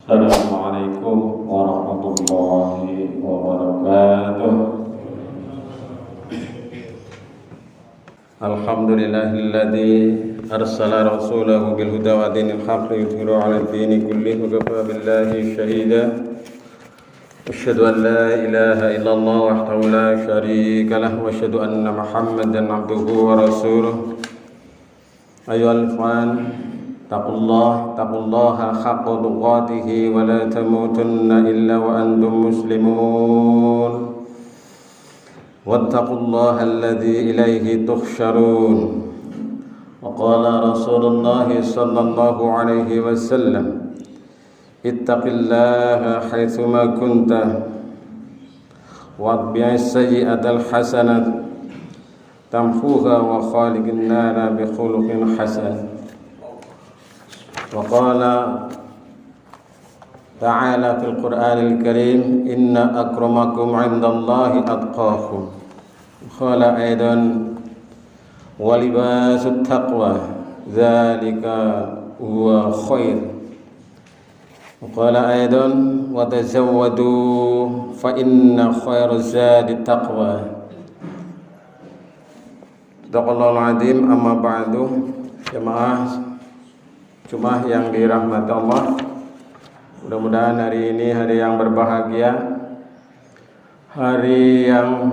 Assalamualaikum warahmatullahi wabarakatuh. Alhamdulillahilladzi arsala rasulahu bil huda wa dinil haqqi yudhiru 'ala ad-dini kullihi wa kafa billahi shahida. Asyhadu an la ilaha illallah wahdahu la syarika lah wa asyhadu anna Muhammadan 'abduhu wa rasuluh. Ayyuhal ikhwan, taqullaha haqqa tuqatih wa la tamutunna illa wa antum muslimun. Wattaqullaha alladzi ilaihi tuhsyarun. Wa qala Rasulullah sallallahu alaihi wasallam, ittaqillaha haitsuma kunta watbi'is sayyi'atal hasanata tamhuha wa khaliqin nara bi khuluqin hasan. Wa qala ta'ala fil Qur'anil Karim, inna akramakum 'indallahi atqakum. Qala aidan wa libasut taqwa dzalika huwa khair. Wa qala aidan wa tazawwadu fa inna khairaz zadi taqwa. Sadaqallahul adzim. Amma ba'du. Jemaah yang dirahmati Allah, mudah-mudahan hari ini hari yang berbahagia, hari yang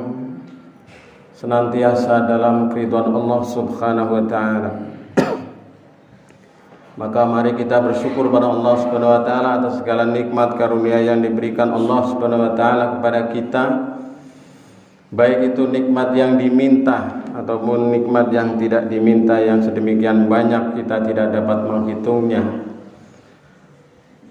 senantiasa dalam keridhaan Allah Subhanahu wa taala. Maka mari kita bersyukur pada Allah Subhanahu wa taala atas segala nikmat karunia yang diberikan Allah Subhanahu wa taala kepada kita, baik itu nikmat yang diminta ataupun nikmat yang tidak diminta, yang sedemikian banyak kita tidak dapat menghitungnya.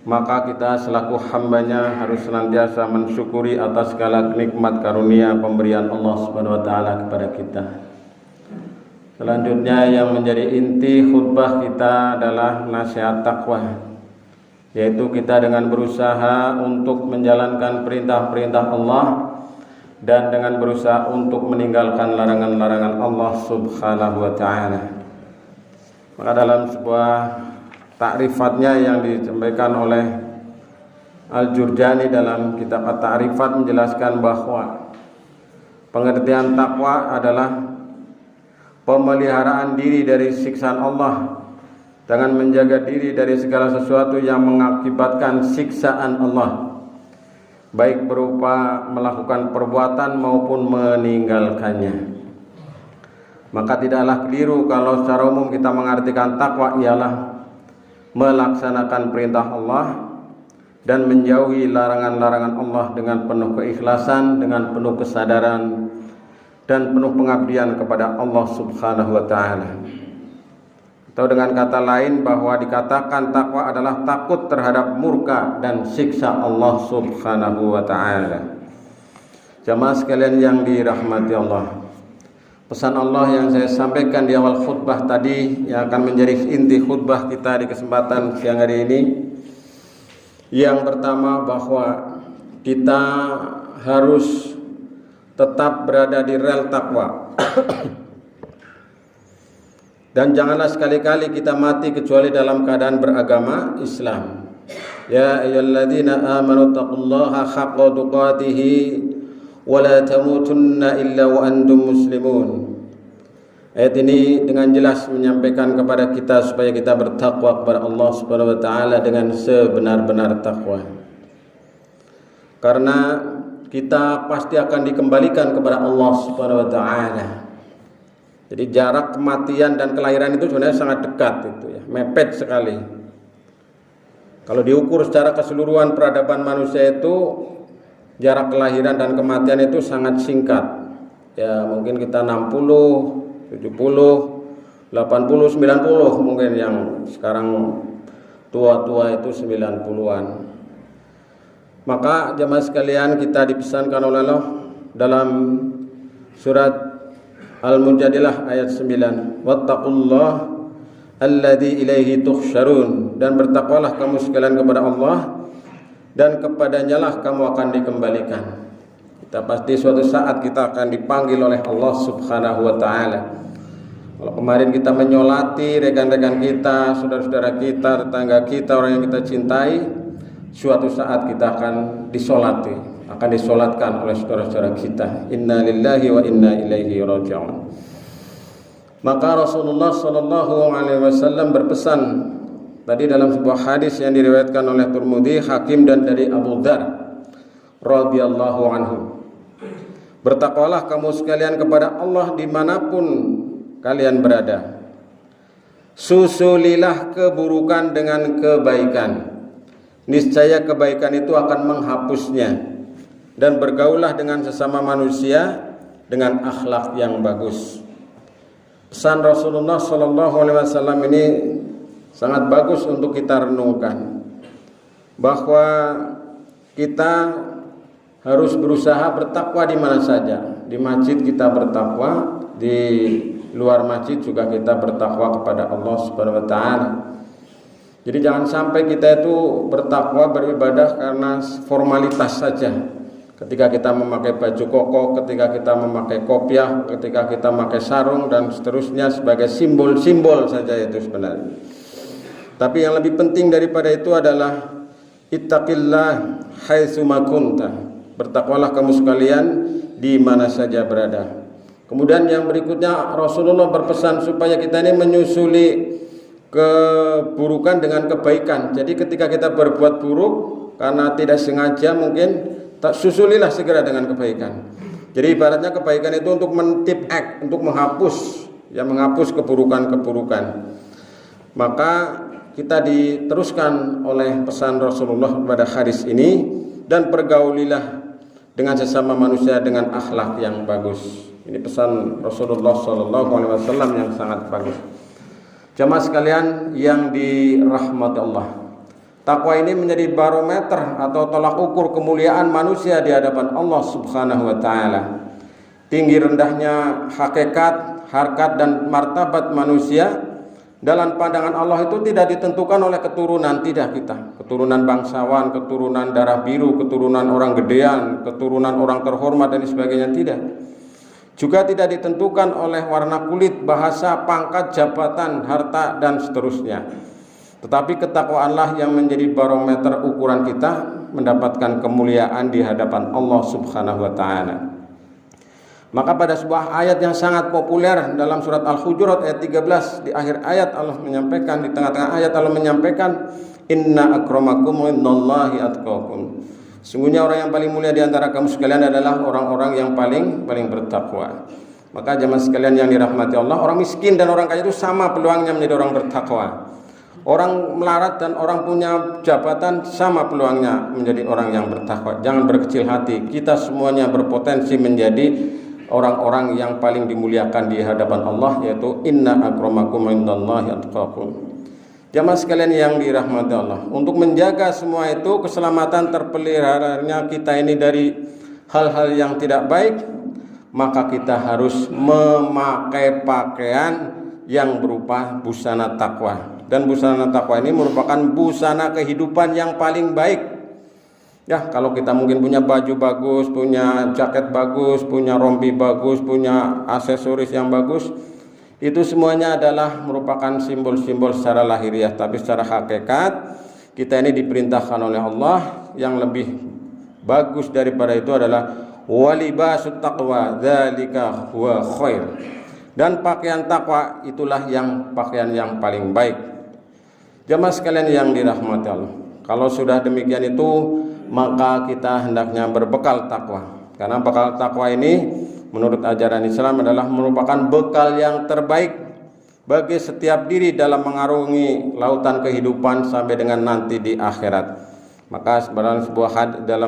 Maka kita selaku hambanya harus senantiasa mensyukuri atas segala nikmat karunia pemberian Allah Subhanahu wa taala kepada kita. Selanjutnya yang menjadi inti khutbah kita adalah nasihat takwa, yaitu kita dengan berusaha untuk menjalankan perintah-perintah Allah dan dengan berusaha untuk meninggalkan larangan-larangan Allah Subhanahu wa taala. Maka dalam sebuah takrifatnya yang disampaikan oleh Al-Jurjani dalam kitab At-Ta'rifat menjelaskan bahwa pengertian takwa adalah pemeliharaan diri dari siksaan Allah dengan menjaga diri dari segala sesuatu yang mengakibatkan siksaan Allah, baik berupa melakukan perbuatan maupun meninggalkannya. Maka tidaklah keliru kalau secara umum kita mengartikan takwa ialah melaksanakan perintah Allah dan menjauhi larangan-larangan Allah dengan penuh keikhlasan, dengan penuh kesadaran dan penuh pengabdian kepada Allah Subhanahu wa taala. Atau dengan kata lain bahwa dikatakan takwa adalah takut terhadap murka dan siksa Allah Subhanahu wa taala. Jamaah sekalian yang dirahmati Allah, pesan Allah yang saya sampaikan di awal khutbah tadi yang akan menjadi inti khutbah kita di kesempatan siang hari ini. Yang pertama, bahwa kita harus tetap berada di rel takwa. Dan janganlah sekali-kali kita mati kecuali dalam keadaan beragama Islam. Ya ayyuhalladzina amanu taqullaha haqqa tuqatih wa la tamutunna illa wa antum muslimun. Ayat ini dengan jelas menyampaikan kepada kita supaya kita bertakwa kepada Allah Subhanahu wa taala dengan sebenar-benar takwa. Karena kita pasti akan dikembalikan kepada Allah Subhanahu wa taala. Jadi jarak kematian dan kelahiran itu sebenarnya sangat dekat, itu ya, mepet sekali. Kalau diukur secara keseluruhan peradaban manusia itu jarak kelahiran dan kematian itu sangat singkat. Ya mungkin kita 60, 70, 80, 90 mungkin, yang sekarang tua-tua itu 90-an. Maka jemaah sekalian, kita dipesankan oleh Allah dalam surat Al-Mujadilah ayat 9, wattaqullah alladzi ilaihi tuhsyarun, dan bertakwalah kamu sekalian kepada Allah dan kepadanya lah kamu akan dikembalikan. Kita pasti suatu saat kita akan dipanggil oleh Allah Subhanahu wa taala. Kalau kemarin kita menyolati rekan-rekan kita, saudara-saudara kita, tetangga kita, orang yang kita cintai, suatu saat kita akan disolatkan oleh saudara-saudara kita. Inna lillahi wa inna ilaihi raji'un. Maka Rasulullah sallallahu alaihi wasallam berpesan tadi dalam sebuah hadis yang diriwayatkan oleh Tirmidzi, Hakim dan dari Abu Dzar radhiyallahu anhu. Bertakwalah kamu sekalian kepada Allah dimanapun kalian berada. Susulilah keburukan dengan kebaikan. Niscaya kebaikan itu akan menghapusnya. Dan bergaullah dengan sesama manusia dengan akhlak yang bagus. Pesan Rasulullah SAW ini sangat bagus untuk kita renungkan, bahwa kita harus berusaha bertakwa di mana saja. Di masjid kita bertakwa, di luar masjid juga kita bertakwa kepada Allah Subhanahu wa taala. Jadi jangan sampai kita itu bertakwa beribadah karena formalitas saja. Ketika kita memakai baju koko, ketika kita memakai kopiah, ketika kita memakai sarung dan seterusnya sebagai simbol-simbol saja itu sebenarnya. Tapi yang lebih penting daripada itu adalah ittaqillah haitsu ma kunta. Bertakwalah kamu sekalian di mana saja berada. Kemudian yang berikutnya Rasulullah berpesan supaya kita ini menyusuli keburukan dengan kebaikan. Jadi ketika kita berbuat buruk karena tidak sengaja mungkin, tak susulilah segera dengan kebaikan. Jadi ibaratnya kebaikan itu untuk mentip act, untuk menghapus keburukan-keburukan. Maka kita diteruskan oleh pesan Rasulullah pada hadis ini, dan pergaulilah dengan sesama manusia dengan akhlak yang bagus. Ini pesan Rasulullah SAW yang sangat bagus. Jamaah sekalian yang dirahmati Allah, takwa ini menjadi barometer atau tolak ukur kemuliaan manusia di hadapan Allah Subhanahu wa taala. Tinggi rendahnya hakikat, harkat dan martabat manusia dalam pandangan Allah itu tidak ditentukan oleh keturunan, tidak kita. Keturunan bangsawan, keturunan darah biru, keturunan orang gedean, keturunan orang terhormat dan sebagainya, tidak. Juga tidak ditentukan oleh warna kulit, bahasa, pangkat, jabatan, harta dan seterusnya. Tetapi ketakwaanlah yang menjadi barometer ukuran kita mendapatkan kemuliaan di hadapan Allah Subhanahu wa taala. Maka pada sebuah ayat yang sangat populer dalam surat Al-Hujurat ayat 13, di akhir ayat Allah menyampaikan, di tengah-tengah ayat Allah menyampaikan, inna akramakum indallahi atqakum. Sungguhnya orang yang paling mulia di antara kamu sekalian adalah orang-orang yang paling bertakwa. Maka jemaah sekalian yang dirahmati Allah, orang miskin dan orang kaya itu sama peluangnya menjadi orang bertakwa. Orang melarat dan orang punya jabatan sama peluangnya menjadi orang yang bertakwa. Jangan berkecil hati. Kita semuanya berpotensi menjadi orang-orang yang paling dimuliakan di hadapan Allah, yaitu inna akramakum indallahi atqakum. Jamaah sekalian yang dirahmati Allah, untuk menjaga semua itu, keselamatan terpeliharanya kita ini dari hal-hal yang tidak baik, maka kita harus memakai pakaian yang berupa busana takwa. Dan busana takwa ini merupakan busana kehidupan yang paling baik. Ya, kalau kita mungkin punya baju bagus, punya jaket bagus, punya rompi bagus, punya aksesoris yang bagus, itu semuanya adalah merupakan simbol-simbol secara lahiriah. Tapi secara hakikat kita ini diperintahkan oleh Allah yang lebih bagus daripada itu adalah walibasut taqwa dzalika huwa khair. Dan pakaian takwa itulah yang pakaian yang paling baik. Jamaah sekalian yang dirahmati Allah, kalau sudah demikian itu maka kita hendaknya berbekal takwa. Karena bekal takwa ini menurut ajaran Islam adalah merupakan bekal yang terbaik bagi setiap diri dalam mengarungi lautan kehidupan sampai dengan nanti di akhirat. Maka dalam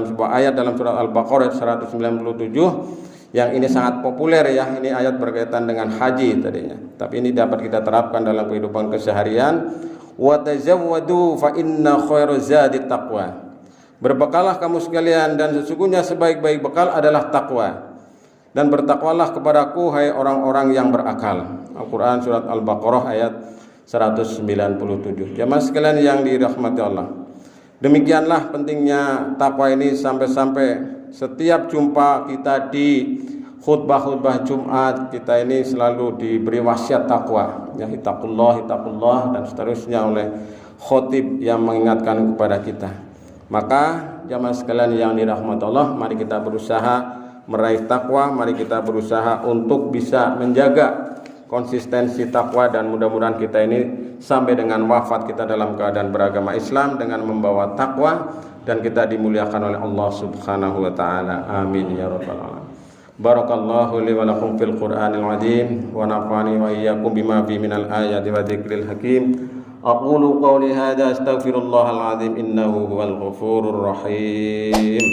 sebuah ayat dalam surat Al-Baqarah 197 yang ini sangat populer ya, ini ayat berkaitan dengan haji tadinya, tapi ini dapat kita terapkan dalam kehidupan keseharian. Wa tazawwadu fa inna khairaz zadi taqwa. Berbekalah kamu sekalian dan sesungguhnya sebaik-baik bekal adalah takwa. Dan bertakwalah kepadaku hai orang-orang yang berakal. Al-Quran surat Al-Baqarah ayat 197. Jamaah sekalian yang dirahmati Allah, demikianlah pentingnya takwa ini sampai-sampai setiap jumpa kita di khutbah-khutbah Jumat kita ini selalu diberi wasiat takwa, ya ittaqullah dan seterusnya oleh khotib yang mengingatkan kepada kita. Maka jamaah sekalian yang dirahmati Allah, mari kita berusaha meraih takwa, mari kita berusaha untuk bisa menjaga konsistensi takwa, dan mudah-mudahan kita ini sampai dengan wafat kita dalam keadaan beragama Islam dengan membawa takwa, dan kita dimuliakan oleh Allah Subhanahu wa taala. Amin ya rabbal alamin. Barakallahu li wa lakum fil Qur'anil azim wa nafa'ani wa iyyakum bima fi minal ayati wa dzikril hakim. Aqulu qawli hadza astaghfirullahal azim innahu huwal ghafurur rahim.